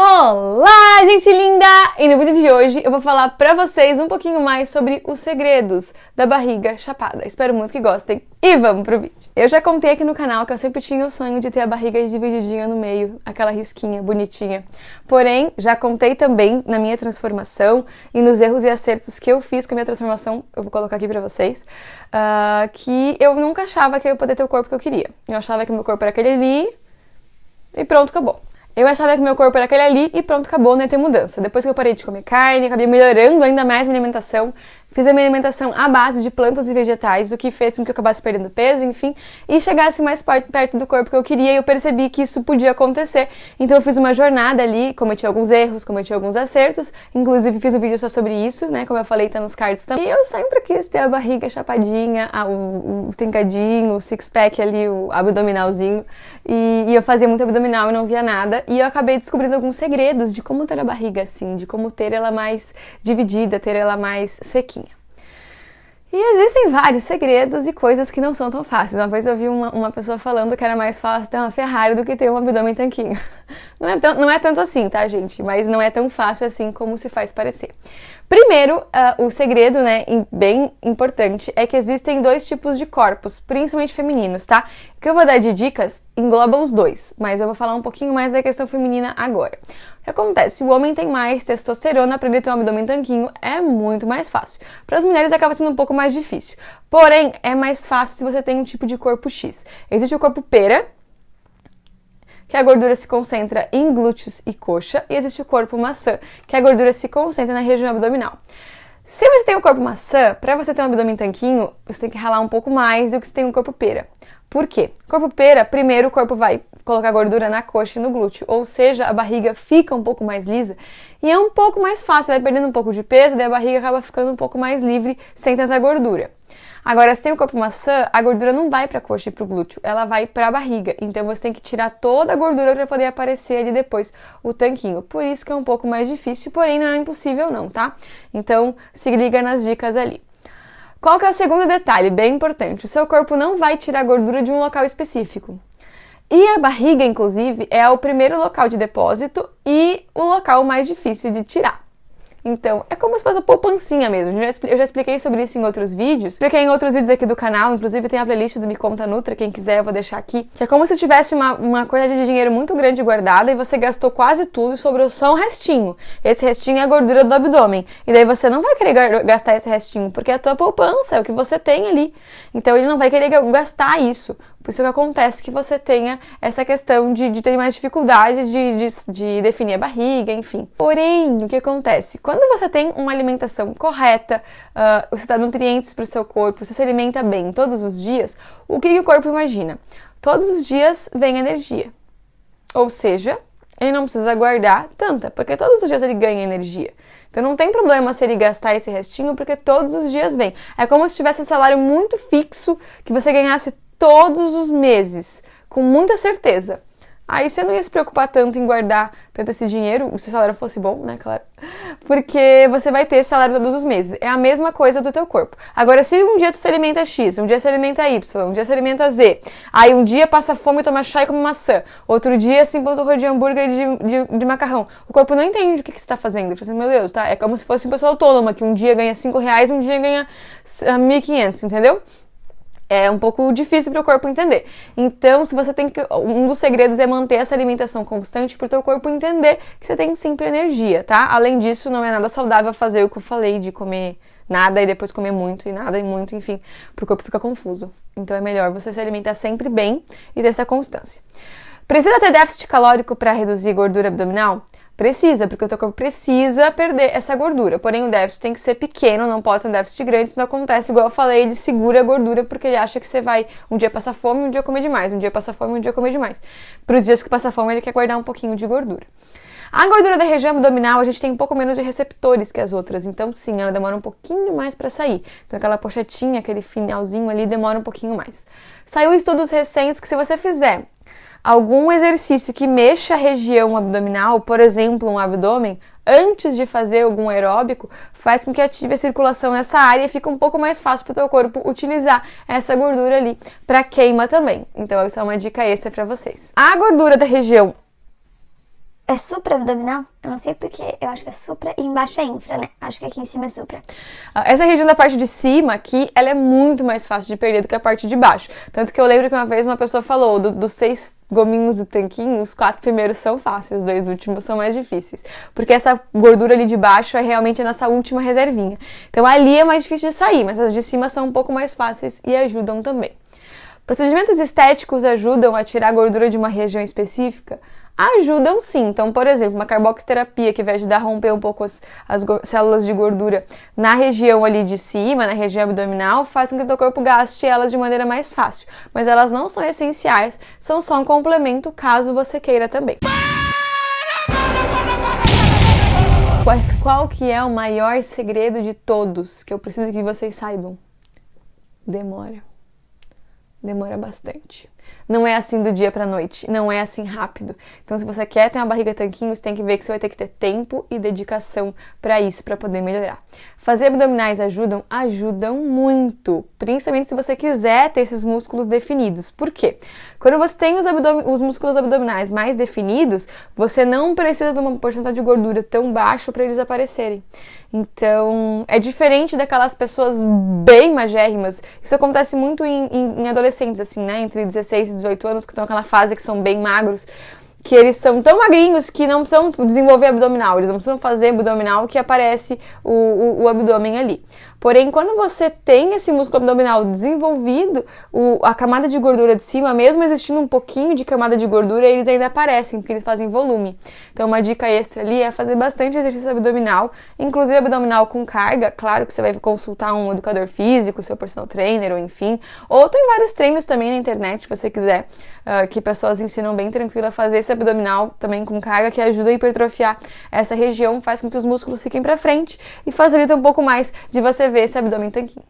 Olá, gente linda! E no vídeo de hoje eu vou falar pra vocês um pouquinho mais sobre os segredos da barriga chapada. Espero muito que gostem e vamos pro vídeo. Eu já contei aqui no canal que eu sempre tinha o sonho de ter a barriga divididinha no meio, aquela risquinha bonitinha. Porém, já contei também na minha transformação e nos erros e acertos que eu fiz com a minha transformação, eu vou colocar aqui pra vocês, que eu nunca achava que eu ia poder ter o corpo que eu queria. Eu achava que meu corpo era aquele ali e pronto, acabou. Eu achava que meu corpo era aquele ali e pronto, acabou, não ia ter mudança. Depois que eu parei de comer carne, acabei melhorando ainda mais minha alimentação. Fiz a minha alimentação à base de plantas e vegetais, o que fez com que eu acabasse perdendo peso, enfim, e chegasse mais perto do corpo que eu queria, e eu percebi que isso podia acontecer. Então eu fiz uma jornada ali, cometi alguns erros, cometi alguns acertos, inclusive fiz um vídeo só sobre isso, né, como eu falei, tá nos cards também. E eu sempre quis ter a barriga chapadinha, o trincadinho, o six-pack ali, o abdominalzinho, e eu fazia muito abdominal e não via nada, e eu acabei descobrindo alguns segredos de como ter a barriga assim, de como ter ela mais dividida, ter ela mais sequinha. E existem vários segredos e coisas que não são tão fáceis. Uma vez eu vi uma pessoa falando que era mais fácil ter uma Ferrari do que ter um abdômen tanquinho. Não é tanto assim, tá, gente? Mas não é tão fácil assim como se faz parecer. Primeiro, o segredo, né, bem importante, é que existem dois tipos de corpos, principalmente femininos, tá? O que eu vou dar de dicas engloba os dois, mas eu vou falar um pouquinho mais da questão feminina agora. O que acontece? Se o homem tem mais testosterona, para ele ter um abdômen tanquinho é muito mais fácil. Para as mulheres acaba sendo um pouco mais difícil. Porém, é mais fácil se você tem um tipo de corpo X. Existe o corpo pera, que a gordura se concentra em glúteos e coxa, e existe o corpo maçã, que a gordura se concentra na região abdominal. Se você tem o corpo maçã, para você ter um abdômen tanquinho, você tem que ralar um pouco mais do que se tem um corpo pera. Por quê? Corpo pera, primeiro o corpo vai colocar gordura na coxa e no glúteo, ou seja, a barriga fica um pouco mais lisa e é um pouco mais fácil, vai perdendo um pouco de peso, daí a barriga acaba ficando um pouco mais livre, sem tanta gordura. Agora, se tem o corpo maçã, a gordura não vai para a coxa e para o glúteo, ela vai para a barriga. Então, você tem que tirar toda a gordura para poder aparecer ali depois o tanquinho. Por isso que é um pouco mais difícil, porém não é impossível não, tá? Então, se liga nas dicas ali. Qual que é o segundo detalhe, bem importante? O seu corpo não vai tirar a gordura de um local específico. E a barriga, inclusive, é o primeiro local de depósito e o local mais difícil de tirar. Então, é como se fosse a poupancinha mesmo. Eu já expliquei sobre isso em outros vídeos. Expliquei em outros vídeos aqui do canal, inclusive tem a playlist do Me Conta Nutra, quem quiser eu vou deixar aqui. Que é como se tivesse uma quantidade de dinheiro muito grande guardada e você gastou quase tudo e sobrou só um restinho. Esse restinho é a gordura do abdômen. E daí você não vai querer gastar esse restinho, porque é a tua poupança, é o que você tem ali. Então ele não vai querer gastar isso. Por isso que acontece que você tenha essa questão de ter mais dificuldade de definir a barriga, enfim. Porém, o que acontece? Quando você tem uma alimentação correta, você dá nutrientes para o seu corpo, você se alimenta bem todos os dias, o que o corpo imagina? Todos os dias vem energia. Ou seja, ele não precisa guardar tanta, porque todos os dias ele ganha energia. Então não tem problema se ele gastar esse restinho, porque todos os dias vem. É como se tivesse um salário muito fixo que você ganhasse todos os meses, com muita certeza. Aí você não ia se preocupar tanto em guardar tanto esse dinheiro, se o salário fosse bom, né, claro, porque você vai ter esse salário todos os meses. É a mesma coisa do teu corpo. Agora, se um dia tu se alimenta X, um dia se alimenta Y, um dia se alimenta Z, aí um dia passa fome, toma chá e come maçã, outro dia se empanturra de hambúrguer e de macarrão, o corpo não entende o que você está fazendo. Você, meu Deus, tá? É como se fosse uma pessoa autônoma, que um dia ganha R$5 e um dia ganha 1.500, entendeu? É um pouco difícil para o corpo entender. Então, se você tem que, um dos segredos é manter essa alimentação constante para o teu corpo entender que você tem sempre energia, tá? Além disso, não é nada saudável fazer o que eu falei de comer nada e depois comer muito e nada e muito, enfim, para o corpo ficar confuso. Então, é melhor você se alimentar sempre bem e dessa constância. Precisa ter déficit calórico para reduzir gordura abdominal? Precisa, porque o teu corpo precisa perder essa gordura. Porém, o déficit tem que ser pequeno, não pode ser um déficit grande, senão acontece, igual eu falei, ele segura a gordura porque ele acha que você vai um dia passar fome, um dia comer demais, um dia passar fome, um dia comer demais. Para os dias que passa fome, ele quer guardar um pouquinho de gordura. A gordura da região abdominal, a gente tem um pouco menos de receptores que as outras, então sim, ela demora um pouquinho mais para sair. Então aquela pochetinha, aquele finalzinho ali, demora um pouquinho mais. Saiu estudos recentes que se você fizer algum exercício que mexa a região abdominal, por exemplo, um abdômen, antes de fazer algum aeróbico, faz com que ative a circulação nessa área e fica um pouco mais fácil para o teu corpo utilizar essa gordura ali para queima também. Então, essa é uma dica extra para vocês. A gordura da região É supra-abdominal? Eu não sei porque, eu acho que é supra e embaixo é infra, né? Acho que aqui em cima é supra. Essa região da parte de cima aqui, ela é muito mais fácil de perder do que a parte de baixo. Tanto que eu lembro que uma vez uma pessoa falou, dos 6 gominhos do tanquinho, os 4 primeiros são fáceis, os 2 últimos são mais difíceis. Porque essa gordura ali de baixo é realmente a nossa última reservinha. Então ali é mais difícil de sair, mas as de cima são um pouco mais fáceis e ajudam também. Procedimentos estéticos ajudam a tirar a gordura de uma região específica? Ajudam sim. Então, por exemplo, uma carboxiterapia que vai ajudar a romper um pouco as células de gordura na região ali de cima, na região abdominal, faz com que o teu corpo gaste elas de maneira mais fácil. Mas elas não são essenciais, são só um complemento caso você queira também. Qual que é o maior segredo de todos que eu preciso que vocês saibam? Demora. Demora bastante. Não é assim do dia pra noite, não é assim rápido. Então, se você quer ter uma barriga tanquinho, você tem que ver que você vai ter que ter tempo e dedicação pra isso, pra poder melhorar. Fazer abdominais ajudam? Ajudam muito, principalmente se você quiser ter esses músculos definidos. Por quê? Quando você tem os músculos abdominais mais definidos, você não precisa de uma porcentagem de gordura tão baixa para eles aparecerem. Então, é diferente daquelas pessoas bem magérrimas. Isso acontece muito em adolescentes, assim, né? Entre 16 e 18 anos, que estão naquela fase que são bem magros, que eles são tão magrinhos que não precisam desenvolver abdominal, eles não precisam fazer abdominal que aparece o abdômen ali. Porém, quando você tem esse músculo abdominal desenvolvido, a camada de gordura de cima, mesmo existindo um pouquinho de camada de gordura, eles ainda aparecem, porque eles fazem volume. Então, uma dica extra ali é fazer bastante exercício abdominal, inclusive abdominal com carga. Claro que você vai consultar um educador físico, seu personal trainer, ou enfim. Ou tem vários treinos também na internet, se você quiser, que pessoas ensinam bem tranquilo a fazer esse abdominal também com carga, que ajuda a hipertrofiar essa região, faz com que os músculos fiquem pra frente e facilita um pouco mais de você ver esse abdômen tanquinho.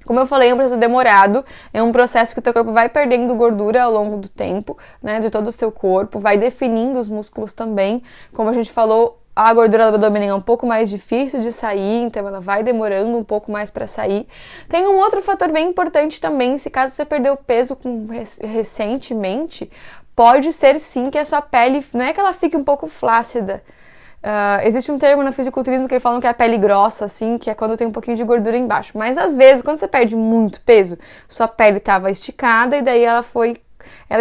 Como eu falei, é um processo demorado, é um processo que o teu corpo vai perdendo gordura ao longo do tempo, né, de todo o seu corpo, vai definindo os músculos também. Como a gente falou, a gordura do abdômen é um pouco mais difícil de sair, então ela vai demorando um pouco mais para sair. Tem um outro fator bem importante também, se caso você perdeu peso recentemente, pode ser sim que a sua pele, não é que ela fique um pouco flácida. Existe um termo no fisiculturismo que eles falam que é a pele grossa, assim, que é quando tem um pouquinho de gordura embaixo. Mas às vezes, quando você perde muito peso, sua pele estava esticada e daí ela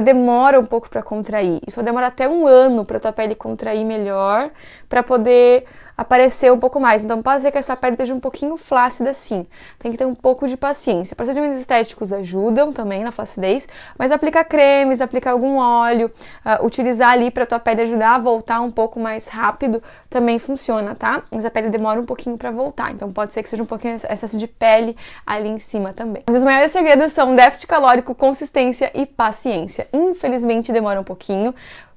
demora um pouco para contrair. Isso vai demorar até 1 ano para tua pele contrair melhor, para poder aparecer um pouco mais. Então pode ser que essa pele esteja um pouquinho flácida sim. Tem que ter um pouco de paciência. Procedimentos estéticos ajudam também na flacidez, mas aplicar cremes, aplicar algum óleo, utilizar ali para tua pele ajudar a voltar um pouco mais rápido também funciona, tá? Mas a pele demora um pouquinho para voltar. Então pode ser que seja um pouquinho excesso de pele ali em cima também. Mas os maiores segredos são déficit calórico, consistência e paciência. Infelizmente demora um pouquinho.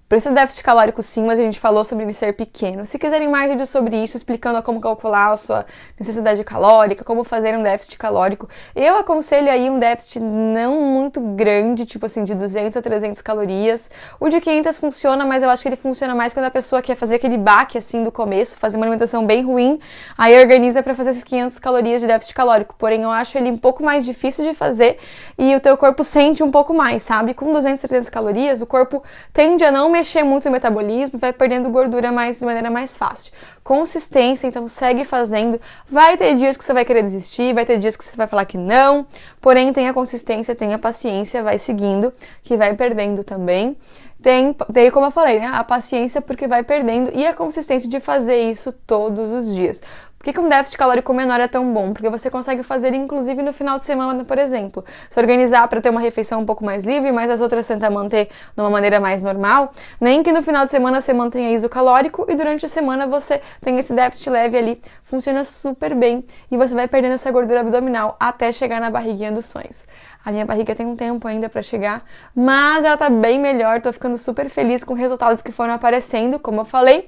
Por isso o déficit calórico sim, mas a gente falou sobre ele ser pequeno. Se quiserem mais vídeos sobre isso, explicando como calcular a sua necessidade calórica, como fazer um déficit calórico, eu aconselho aí um déficit não muito grande, tipo assim, de 200 a 300 calorias. O de 500 funciona, mas eu acho que ele funciona mais quando a pessoa quer fazer aquele baque assim do começo, fazer uma alimentação bem ruim, aí organiza para fazer esses 500 calorias de déficit calórico. Porém, eu acho ele um pouco mais difícil de fazer e o teu corpo sente um pouco mais, sabe? Com 200 a 300 calorias, o corpo tende a não mexer muito no metabolismo e vai perdendo gordura de maneira mais fácil. Consistência, então segue fazendo. Vai ter dias que você vai querer desistir, vai ter dias que você vai falar que não, porém tenha consistência, tenha paciência, vai seguindo, que vai perdendo também. Tem, como eu falei, né, a paciência porque vai perdendo e a consistência de fazer isso todos os dias. Por que um déficit calórico menor é tão bom? Porque você consegue fazer inclusive no final de semana, por exemplo. Se organizar para ter uma refeição um pouco mais livre, mas as outras tentar manter de uma maneira mais normal. Nem que no final de semana você mantenha isocalórico e durante a semana você tem esse déficit leve ali. Funciona super bem e você vai perdendo essa gordura abdominal até chegar na barriguinha dos sonhos. A minha barriga tem um tempo ainda para chegar, mas ela tá bem melhor, tô ficando super feliz com resultados que foram aparecendo, como eu falei.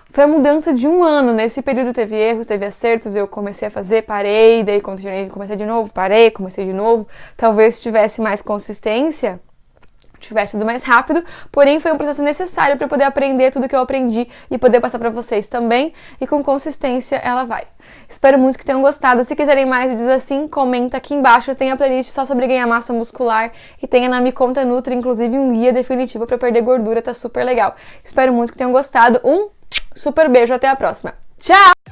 Foi a mudança de 1 ano. Nesse período teve erros, teve acertos, eu comecei a fazer, parei, daí continuei, comecei de novo, parei, comecei de novo. Talvez se tivesse mais consistência, tivesse sido mais rápido, porém foi um processo necessário para poder aprender tudo que eu aprendi e poder passar para vocês também, e com consistência ela vai. Espero muito que tenham gostado. Se quiserem mais vídeos assim, comenta aqui embaixo, tem a playlist só sobre ganhar massa muscular e tem na Me Conta Nutri, inclusive um guia definitivo para perder gordura, tá super legal. Espero muito que tenham gostado. Um super beijo, até a próxima. Tchau!